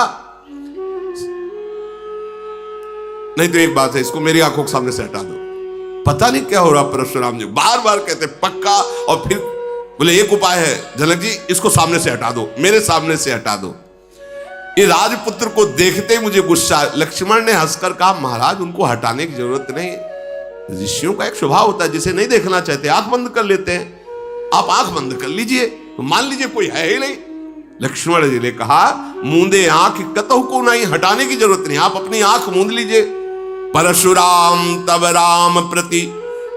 नहीं तो एक बात है, इसको मेरी आंखों के सामने से हटा दो। पता नहीं क्या हो रहा, परशुराम जी बार बार कहते पक्का, और फिर बोले एक उपाय है जनक जी, इसको सामने से हटा दो, मेरे सामने से हटा दो। ये राजपुत्र को देखते ही मुझे गुस्सा। लक्ष्मण ने हंसकर कहा, महाराज उनको हटाने की जरूरत नहीं, ऋषियों का एक स्वभाव होता है, जिसे नहीं देखना चाहते आंख बंद कर लेते हैं। आप आंख बंद कर लीजिए, तो मान लीजिए कोई है ही नहीं। लक्ष्मण जी ने कहा, मूंदे आंख कतहु को नहीं, हटाने की जरूरत नहीं, आप अपनी आंख मूंद लीजिए। परशुराम तब राम प्रति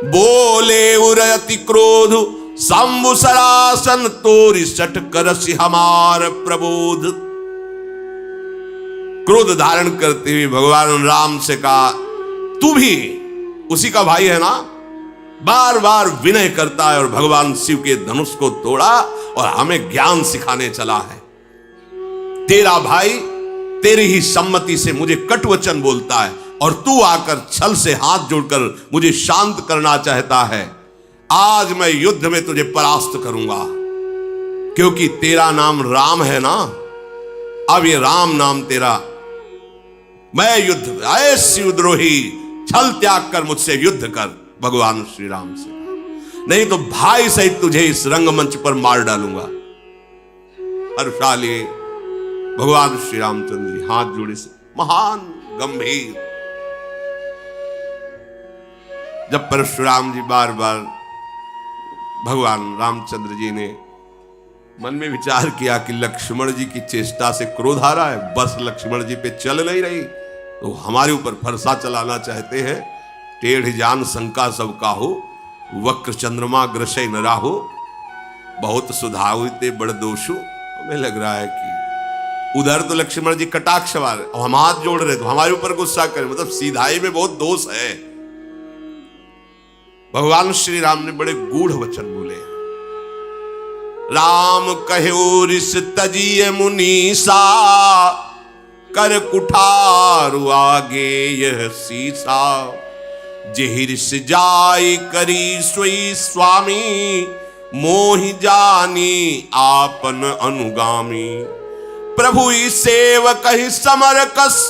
बोले उरयति क्रोध, शंभु सरासन तोरि सठ करसि हमार प्रबोध। क्रोध धारण करते हुए भगवान राम से कहा, तू भी उसी का भाई है ना? बार बार विनय करता है और भगवान शिव के धनुष को तोड़ा और हमें ज्ञान सिखाने चला है। तेरा भाई तेरी ही सम्मति से मुझे कटुवचन बोलता है, और तू आकर छल से हाथ जोड़कर मुझे शांत करना चाहता है। आज मैं युद्ध में तुझे परास्त करूंगा, क्योंकि तेरा नाम राम है ना, अब ये राम नाम तेरा। मैं युद्ध, आए शिवद्रोही, छल त्याग कर मुझसे युद्ध कर भगवान श्री राम से, नहीं तो भाई सहित तुझे इस रंगमंच पर मार डालूंगा। हर्षाली भगवान श्री रामचंद्र जी हाथ जोड़े से महान गंभीर। जब परशुराम जी बार बार भगवान रामचंद्र जी ने मन में विचार किया कि लक्ष्मण जी की चेष्टा से क्रोध आ रहा है, बस लक्ष्मण जी पे चल नहीं रही, तो हमारे ऊपर फरसा चलाना चाहते हैं। टेढ़ जान शंका सब काहू, वक्र चंद्रमा ग्रसै न राहु, बहुत सुधावते बड़ दोषु। हमें लग रहा है कि उधर तो लक्ष्मण जी कटाक्ष वाले, हम हाथ जोड़ रहे तो हमारे ऊपर गुस्सा करें, मतलब सीधाई में बहुत दोष है। भगवान श्री राम ने बड़े गूढ़ वचन बोले, राम कहो ऋष तजिए मुनीसा, कर कुठार आगे यह सीसा। जेहि ऋष जाय करी सोई स्वामी, मोहि जानी आपन अनुगामी। प्रभु ई सेवक ही समर कस,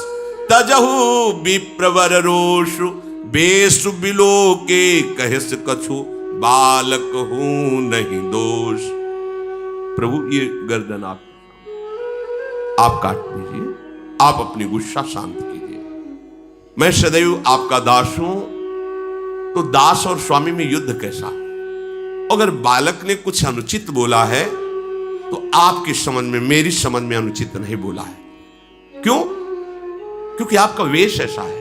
तजहु विप्रवर रोषु। बेसु बिलो के कहस कछु, बालक हूं नहीं दोष। प्रभु ये गर्दन आप काट दीजिए, आप अपनी गुस्सा शांत कीजिए। मैं सदैव आपका दास हूं, तो दास और स्वामी में युद्ध कैसा? अगर बालक ने कुछ अनुचित बोला है तो आपकी समझ में, मेरी समझ में अनुचित नहीं बोला है। क्यों? क्योंकि आपका वेश ऐसा है।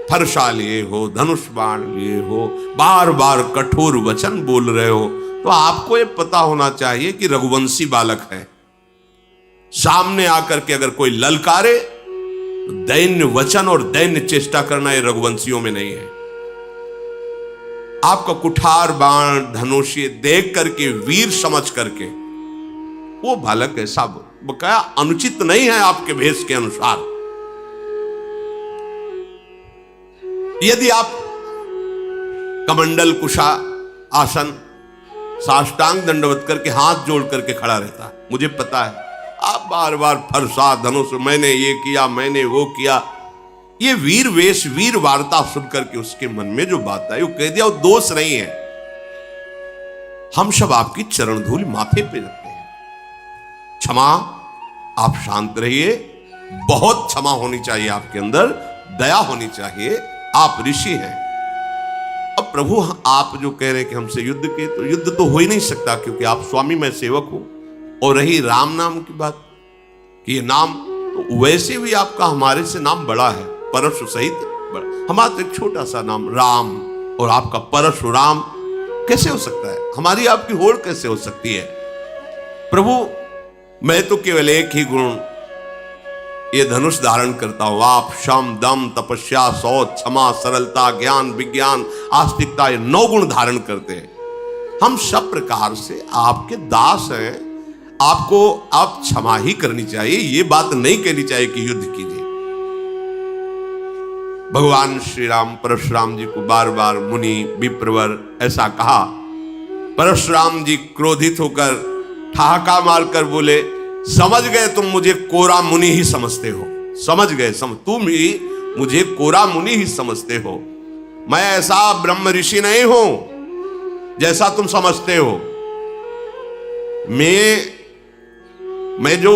फरसा लिए हो, धनुष बाण लिए हो, बार बार कठोर वचन बोल रहे हो, तो आपको यह पता होना चाहिए कि रघुवंशी बालक है। सामने आकर के अगर कोई ललकारे तो दैन्य वचन और दैन्य चेष्टा करना ये रघुवंशियों में नहीं है। आपका कुठार बाण धनुषी देख करके, वीर समझ करके वो बालक ऐसा बकाया अनुचित नहीं है आपके भेष के अनुसार। यदि आप कमंडल कुशा आसन साष्टांग दंडवत करके हाथ जोड़ करके खड़ा रहता, मुझे पता है आप बार बार फरसा धनुष, मैंने ये किया, मैंने वो किया, ये वीर वेश वीर वार्ता सुन करके उसके मन में जो बात आई वो कह दिया, वो दोष नहीं है। हम सब आपकी चरण धूल माथे पे रखते हैं। क्षमा, आप शांत रहिए। बहुत क्षमा होनी चाहिए आपके अंदर, दया होनी चाहिए। आप ऋषि हैं। अब प्रभु आप जो कह रहे हैं कि हमसे युद्ध के, तो युद्ध तो हो ही नहीं सकता, क्योंकि आप स्वामी, मैं सेवक हूं। और रही राम नाम की बात कि ये नाम, तो वैसे भी आपका हमारे से नाम बड़ा है, परशु सहित बड़ा। हमारा तो एक छोटा सा नाम राम और आपका परशुराम कैसे हो सकता है? हमारी आपकी होड़ कैसे हो सकती है? प्रभु मैं तो केवल एक ही गुण ये धनुष धारण करता हूं। आप शम दम तपस्या शौच क्षमा सरलता ज्ञान विज्ञान आस्तिकता, ये 9 गुण धारण करते हैं। हम सब प्रकार से आपके दास हैं। आपको आप क्षमा ही करनी चाहिए, ये बात नहीं कहनी चाहिए कि युद्ध कीजिए। भगवान श्री राम परशुराम जी को बार बार मुनि विप्रवर ऐसा कहा। परशुराम जी क्रोधित होकर ठहाका मारकर बोले, समझ गए तुम मुझे कोरा मुनि ही समझते हो। समझ गए, तुम ही मुझे कोरा मुनि ही समझते हो। मैं ऐसा ब्रह्म ऋषि नहीं हूं जैसा तुम समझते हो। मैं जो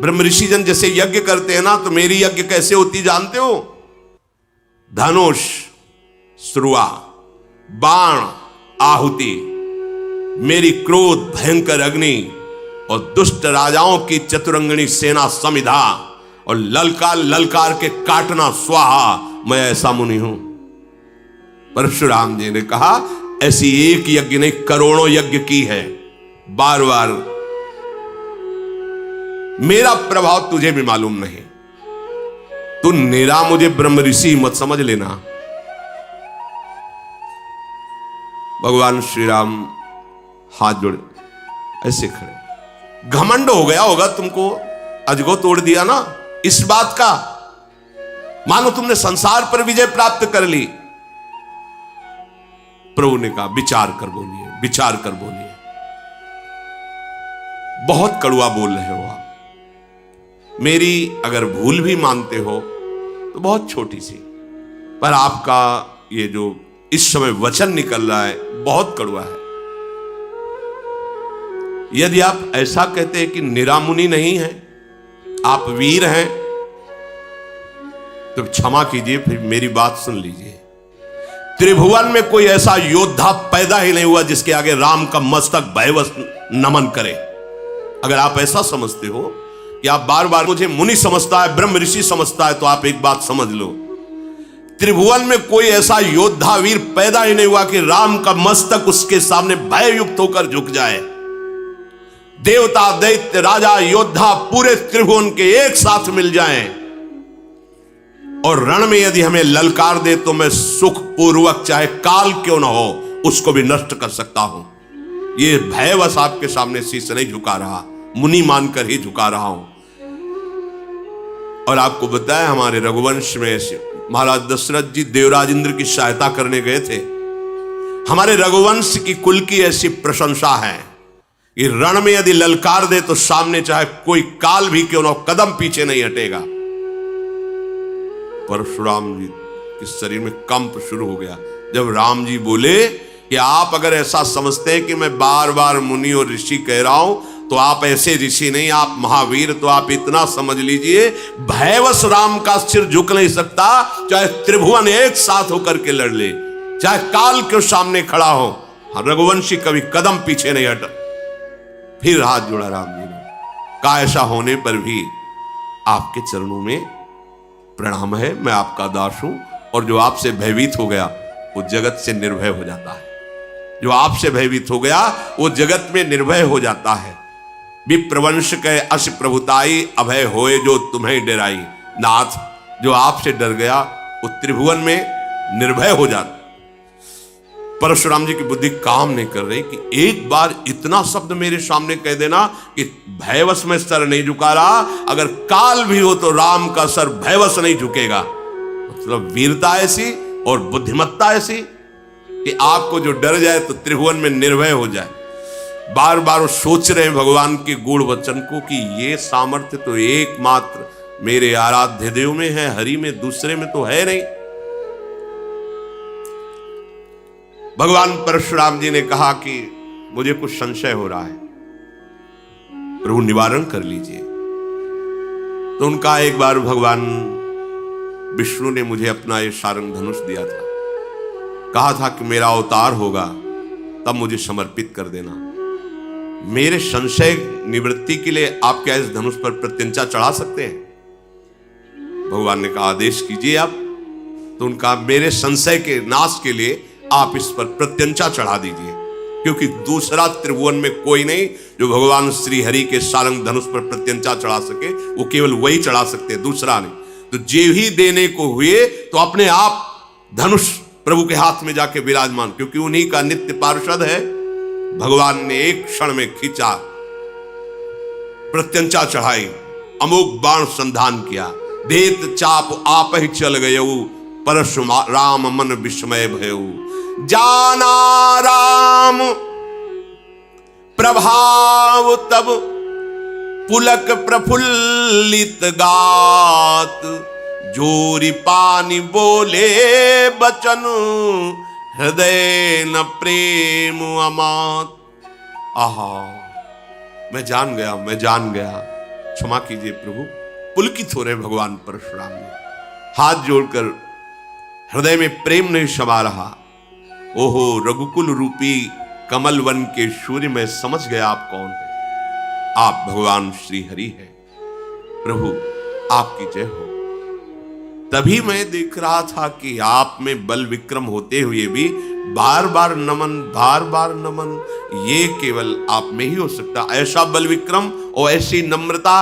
ब्रह्म ऋषि जन जैसे यज्ञ करते हैं ना, तो मेरी यज्ञ कैसे होती जानते हो? धनुष श्रुआ बाण आहुति, मेरी क्रोध भयंकर अग्नि और दुष्ट राजाओं की चतुरंगणी सेना समिधा और ललकार ललकार के काटना स्वाहा, मैं ऐसा मुनि हूं। परशुराम जी ने कहा, ऐसी एक यज्ञ नहीं करोड़ों यज्ञ की है। बार बार मेरा प्रभाव तुझे भी मालूम नहीं, तू निरा मुझे ब्रह्म ऋषि मत समझ लेना। भगवान श्री राम हाथ जोड़े ऐसे खड़े। घमंड हो गया होगा तुमको, अजगो तोड़ दिया ना इस बात का, मानो तुमने संसार पर विजय प्राप्त कर ली। प्रभु ने कहा, विचार कर बोलिए, विचार कर बोलिए। बहुत कड़वा बोल रहे हो आप। मेरी अगर भूल भी मानते हो तो बहुत छोटी सी, पर आपका ये जो इस समय वचन निकल रहा है बहुत कड़वा है। यदि आप ऐसा कहते हैं कि निरामुनि नहीं है, आप वीर हैं, तो क्षमा कीजिए, फिर मेरी बात सुन लीजिए। त्रिभुवन में कोई ऐसा योद्धा पैदा ही नहीं हुआ जिसके आगे राम का मस्तक भयवश नमन करे। अगर आप ऐसा समझते हो कि आप बार बार मुझे मुनि समझता है, ब्रह्म ऋषि समझता है, तो आप एक बात समझ लो, त्रिभुवन में कोई ऐसा योद्धा वीर पैदा ही नहीं हुआ कि राम का मस्तक उसके सामने भययुक्त होकर झुक जाए। देवता दैत्य राजा योद्धा पूरे त्रिभुवन के एक साथ मिल जाएं और रण में यदि हमें ललकार दे तो मैं सुख पूर्वक, चाहे काल क्यों ना हो, उसको भी नष्ट कर सकता हूं। ये भयवश आपके सामने शीश नहीं झुका रहा, मुनि मानकर ही झुका रहा हूं। और आपको बताया हमारे रघुवंश में महाराज दशरथ जी देवराज इंद्र की सहायता करने गए थे। हमारे रघुवंश की कुल की ऐसी प्रशंसा है कि रण में यदि ललकार दे तो सामने चाहे कोई काल भी क्यों ना कदम पीछे नहीं हटेगा। परशुराम जी के शरीर में कंप शुरू हो गया जब राम जी बोले कि आप अगर ऐसा समझते हैं कि मैं बार बार मुनि और ऋषि कह रहा हूं तो आप ऐसे ऋषि नहीं, आप महावीर। तो आप इतना समझ लीजिए, भयवश राम का सिर झुक नहीं सकता, चाहे त्रिभुवन एक साथ होकर के लड़ ले, चाहे काल के सामने खड़ा हो, रघुवंशी कभी कदम पीछे नहीं हटा। फिर हाथ जोड़ा राम जी ने कहा, ऐसा होने पर भी आपके चरणों में प्रणाम है, मैं आपका दास हूं। और जो आपसे भयभीत हो गया वो जगत से निर्भय हो जाता है। जो आपसे भयभीत हो गया वो जगत में निर्भय हो जाता है। विप्रवंश के अश प्रभुताई अभय होए जो तुम्हें डराई। नाथ, जो आपसे डर गया वो त्रिभुवन में निर्भय हो जाता। परशुराम जी की बुद्धि काम नहीं कर रही कि एक बार इतना शब्द मेरे सामने कह देना कि भयवश में सर नहीं झुका रहा, अगर काल भी हो तो राम का सर भयवश नहीं झुकेगा। मतलब वीरता ऐसी और बुद्धिमत्ता ऐसी कि आपको जो डर जाए तो त्रिभुवन में निर्भय हो जाए। बार बार सोच रहे हैं भगवान के गूढ़ वचन को कि ये सामर्थ्य तो एकमात्र मेरे आराध्य देव में है, हरि में, दूसरे में तो है नहीं। भगवान परशुराम जी ने कहा कि मुझे कुछ संशय हो रहा है, प्रभु निवारण कर लीजिए। तो उनका एक बार भगवान विष्णु ने मुझे अपना ये सारंग धनुष दिया था, कहा था कि मेरा अवतार होगा तब मुझे समर्पित कर देना। मेरे संशय निवृत्ति के लिए आप क्या इस धनुष पर प्रत्यंचा चढ़ा सकते हैं? भगवान ने कहा, आदेश कीजिए आप। तो उनका, मेरे संशय के नाश के लिए आप इस पर प्रत्यंचा चढ़ा दीजिए, क्योंकि दूसरा त्रिभुवन में कोई नहीं जो भगवान श्री हरि के सारंग धनुष पर प्रत्यंचा चढ़ा सके। वो केवल वही चढ़ा सकते हैं, दूसरा नहीं। तो जे ही देने को हुए तो अपने आप धनुष प्रभु के हाथ में जाके विराजमान, क्योंकि उन्हीं का नित्य पार्षद है। भगवान ने एक क्षण में खींचा, प्रत्यंचा चढ़ाई, अमोघ बाण संधान किया, देत चाप आप ही चल गयऊ, परशुराम मन विस्मय भयऊ। जाना राम प्रभाव तब पुलक प्रफुल्लित गात, जोरी पानी बोले बचन, हृदय न प्रेम अमात। आहा, मैं जान गया, मैं जान गया, क्षमा कीजिए प्रभु। पुलकित हो रहे भगवान परशुराम ने, हाथ जोड़कर हृदय में प्रेम नहीं समा रहा। ओहो, रघुकुल रूपी कमल वन के सूर्य में समझ गया आप कौन है। आप भगवान श्री हरि हैं। प्रभु आपकी जय हो। तभी मैं देख रहा था कि आप में बल विक्रम होते हुए भी बार बार नमन, बार बार नमन, ये केवल आप में ही हो सकता। ऐसा बल विक्रम और ऐसी नम्रता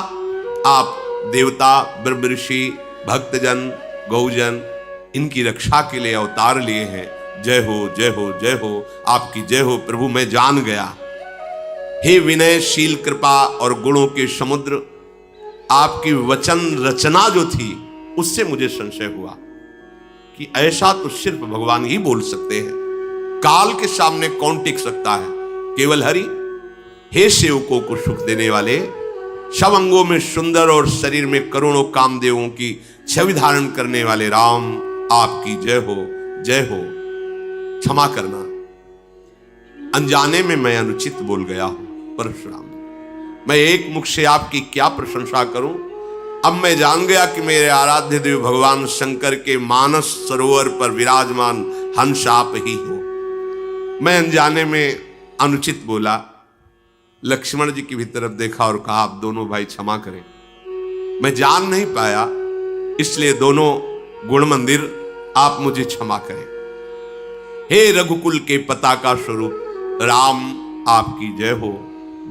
आप देवता, ब्रह्म ऋषि, भक्तजन, गौजन, इनकी रक्षा के लिए अवतार लिए हैं। जय हो, जय हो, जय हो, आपकी जय हो प्रभु। मैं जान गया, हे विनयशील कृपा और गुणों के समुद्र, आपकी वचन रचना जो थी उससे मुझे संशय हुआ कि ऐसा तो सिर्फ भगवान ही बोल सकते हैं। काल के सामने कौन टिक सकता है? केवल हरि। हे सेवकों को सुख देने वाले, सब अंगों में सुंदर और शरीर में करोड़ों कामदेवों की छवि धारण करने वाले राम, आपकी जय हो, जय हो। क्षमा करना, अनजाने में मैं अनुचित बोल गया हूं परशुराम। मैं एक मुख से आपकी क्या प्रशंसा करूं। अब मैं जान गया कि मेरे आराध्य देव भगवान शंकर के मानस सरोवर पर विराजमान हंस आप ही हो। मैं अनजाने में अनुचित बोला। लक्ष्मण जी की भी तरफ देखा और कहा, आप दोनों भाई क्षमा करें, मैं जान नहीं पाया, इसलिए दोनों गुण मंदिर आप मुझे क्षमा करें। हे रघुकुल के पताका स्वरूप राम, आपकी जय हो,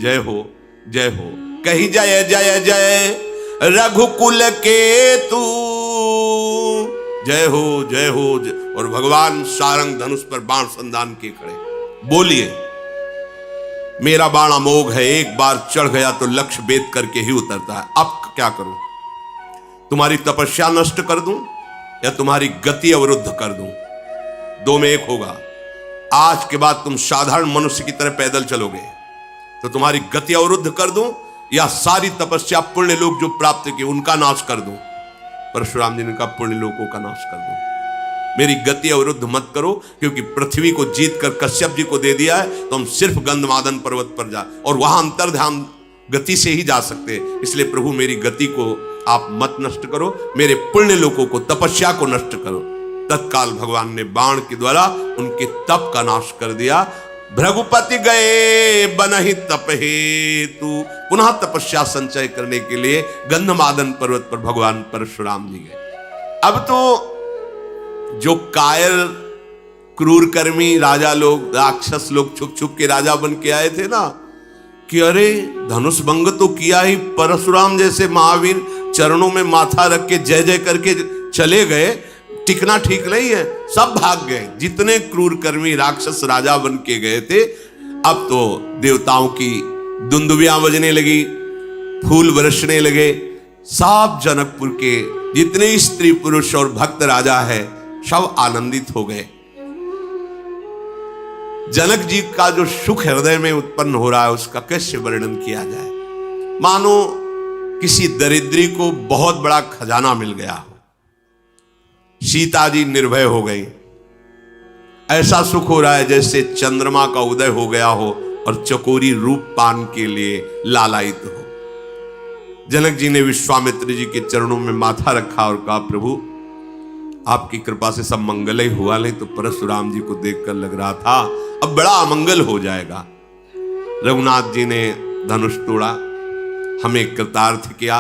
जय हो, जय हो। कही जय जय जय रघुकुल के तू, जय हो, जय हो, जय। और भगवान सारंग धनुष पर बाण संधान के खड़े। बोलिए, मेरा बाण अमोघ है, एक बार चढ़ गया तो लक्ष्य भेद करके ही उतरता है। अब क्या करूं? तुम्हारी तपस्या नष्ट कर दूं या तुम्हारी गति अवरुद्ध कर दूं? दो में एक होगा। आज के बाद तुम साधारण मनुष्य की तरह पैदल चलोगे तो तुम्हारी गति अवरुद्ध कर दूं या सारी तपस्या पुण्य लोक जो प्राप्त किए उनका नाश कर दूं? परशुराम जी ने कहा पुण्य लोकों का नाश कर दूं। मेरी गति अवरुद्ध मत करो, क्योंकि पृथ्वी को जीत कर कश्यप जी को दे दिया है तो हम सिर्फ गंधमादन पर्वत पर जा और वहां अंतर ध्यान गति से ही जा सकते हैं। इसलिए प्रभु मेरी गति को आप मत नष्ट करो, मेरे पुण्य लोकों को, तपस्या को नष्ट करो। तत्काल भगवान ने बाण के द्वारा उनके तप का नाश कर दिया। भृगुपति गए बनहि तप हेतु, पुनः तपस्या संचय करने के लिए गंधमादन पर्वत पर भगवान परशुराम जी गए। अब तो जो कायर क्रूरकर्मी राजा लोग, राक्षस लोग छुप छुप के राजा बन के आए थे ना, कि अरे धनुष भंग तो किया ही, परशुराम जैसे महावीर चरणों में माथा रख के जय जय करके चले गए, टिकना ठीक नहीं है, सब भाग गए। जितने क्रूरकर्मी राक्षस राजा बन के गए थे, अब तो देवताओं की दुंदुबियां बजने लगी, फूल बरसने लगे। सब जनकपुर के जितने स्त्री पुरुष और भक्त राजा है सब आनंदित हो गए। जनक जी का जो सुख हृदय में उत्पन्न हो रहा है उसका कैसे वर्णन किया जाए। मानो किसी दरिद्री को बहुत बड़ा खजाना मिल गया हो, सीता जी निर्भय हो गई। ऐसा सुख हो रहा है जैसे चंद्रमा का उदय हो गया हो और चकोरी रूप पान के लिए लालायित हो। जनक जी ने विश्वामित्र जी के चरणों में माथा रखा और कहा प्रभु आपकी कृपा से सब मंगल ही हुआ, नहीं तो परशुराम जी को देखकर लग रहा था अब बड़ा अमंगल हो जाएगा। रघुनाथ जी ने धनुष तोड़ा, हमें कृतार्थ किया,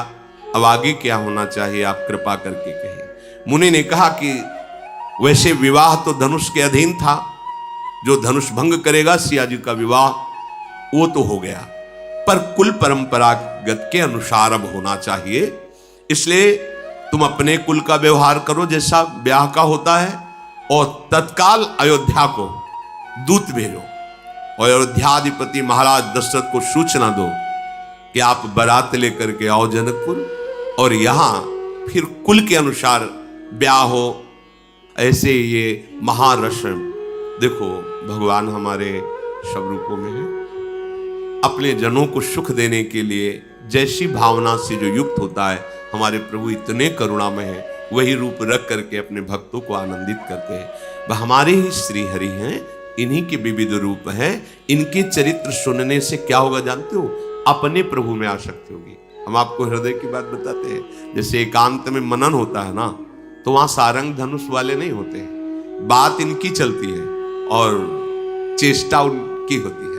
अब आगे क्या होना चाहिए आप कृपा करके कहिए। मुनि ने कहा कि वैसे विवाह तो धनुष के अधीन था, जो धनुष भंग करेगा सिया जी का विवाह वो तो हो गया, पर कुल परंपरागत के अनुसार अब होना चाहिए। इसलिए तुम अपने कुल का व्यवहार करो जैसा ब्याह का होता है, और तत्काल अयोध्या को दूत भेजो और अयोध्याधिपति महाराज दशरथ को सूचना दो कि आप बारात लेकर के आओ जनकपुर, और यहां फिर कुल के अनुसार ब्याह हो। ऐसे ये महारश्म, देखो भगवान हमारे सब रूपों में है, अपने जनों को सुख देने के लिए जैसी भावना से जो युक्त होता है, हमारे प्रभु इतने करुणामय हैं, वही रूप रख करके अपने भक्तों को आनंदित करते हैं। वह हमारे ही श्री हरि हैं, इन्हीं के विविध रूप हैं। इनके चरित्र सुनने से क्या होगा जानते हो? अपने प्रभु में आसक्ति होगी। हम आपको हृदय की बात बताते हैं, जैसे एकांत में मनन होता है ना, तो वहां सारंग धनुष वाले नहीं होते, बात इनकी चलती है और चेष्टा उनकी होती है।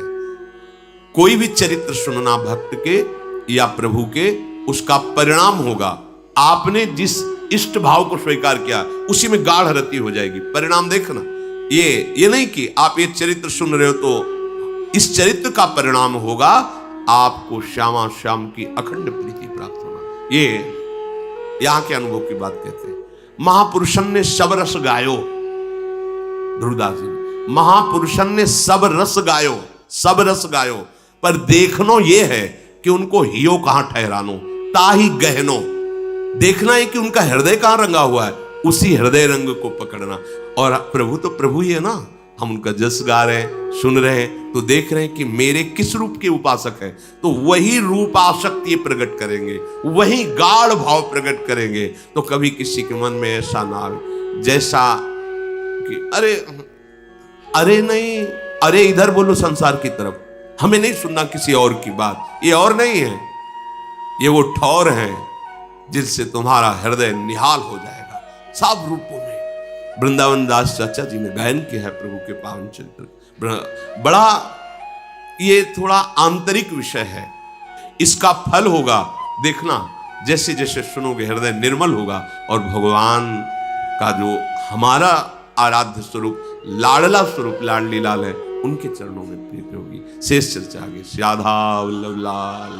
कोई भी चरित्र सुनना भक्त के या प्रभु के, उसका परिणाम होगा आपने जिस इष्ट भाव को स्वीकार किया उसी में गाढ़ रति हो जाएगी। परिणाम देखना, ये नहीं कि आप ये चरित्र सुन रहे हो तो इस चरित्र का परिणाम होगा आपको श्यामा श्याम की अखंड प्रीति प्राप्त होना। ये यहां के अनुभव की बात कहते हैं। महापुरुषन ने सब रस गायो, ध्रुवदास जी, महापुरुषन ने सब रस गायो, सब रस गायो, पर देखनो ये है कि उनको हियो कहां ठहरानो, ताही गहनो। देखना है कि उनका हृदय कहां रंगा हुआ है, उसी हृदय रंग को पकड़ना। और प्रभु तो प्रभु ही है ना, हम उनका जस गा रहे हैं, सुन रहे हैं, तो देख रहे हैं कि मेरे किस रूप के उपासक हैं, तो वही रूप आसक्ति प्रकट करेंगे, वही गाढ़ भाव प्रकट करेंगे। तो कभी किसी के मन में ऐसा ना आवे जैसा कि अरे अरे नहीं, अरे इधर बोलो संसार की तरफ, हमें नहीं सुनना किसी और की बात। ये और नहीं है, ये वो ठौर है जिनसे तुम्हारा हृदय निहाल हो जाएगा सब रूपों में। वृंदावन दास चाचा जी ने गायन किया है प्रभु के पावन चरित्र। बड़ा ये थोड़ा आंतरिक विषय है, इसका फल होगा देखना, जैसे जैसे सुनोगे हृदय निर्मल होगा और भगवान का जो हमारा आराध्य स्वरूप, लाडला स्वरूप लाडली लाल है, उनके चरणों में प्रीति होगी। शेष चर्चा आगे। राधा वल्लभ लाल।